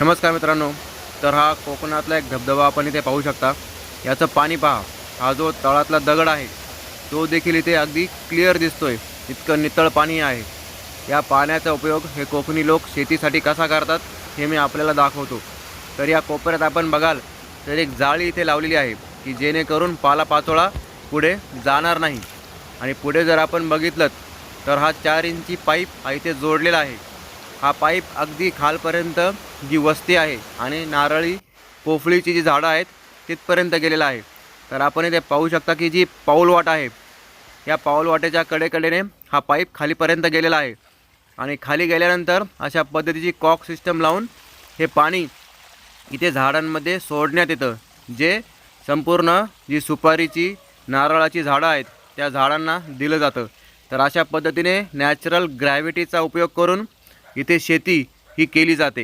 नमस्कार मित्रांनो. तर हा कोकणातला एक धबधबा आपण इथे पाहू शकता. याचं पाणी पहा. हा जो तळातला दगड आहे तो देखील इथे अगदी क्लिअर दिसतोय. इतकं नितळ पाणी आहे. या पाण्याचा उपयोग हे कोकणी लोक शेतीसाठी कसा करतात हे मी आपल्याला दाखवतो. तर या कोपऱ्यात आपण बघाल तर एक जाळी इथे लावलेली आहे की जेणेकरून पालापाचोळा पुढे जाणार नाही. आणि पुढे जर आपण बघितलं तर हा 4 इंची पाईप हा इथे जोडलेला आहे. हा पाईप अगदी खालपर्यंत जी वस्ती आहे आणि नारळी पोफळीची जी झाडं आहेत तिथपर्यंत गेलेला आहे. तर आपण इथे पाहू शकता की जी पाऊलवाट आहे या पाऊलवाटेच्या कडेकडेने हा पाईप खालीपर्यंत गेलेला आहे. आणि खाली गेल्यानंतर अशा पद्धतीची कॉक सिस्टम लावून हे पाणी इथे झाडांमध्ये सोडण्यात येतं, जे संपूर्ण जी सुपारीची नारळाची झाडं आहेत त्या झाडांना दिलं जातं. तर अशा पद्धतीने नॅचरल ग्रॅव्हिटीचा उपयोग करून इथे शेती ही केली जाते.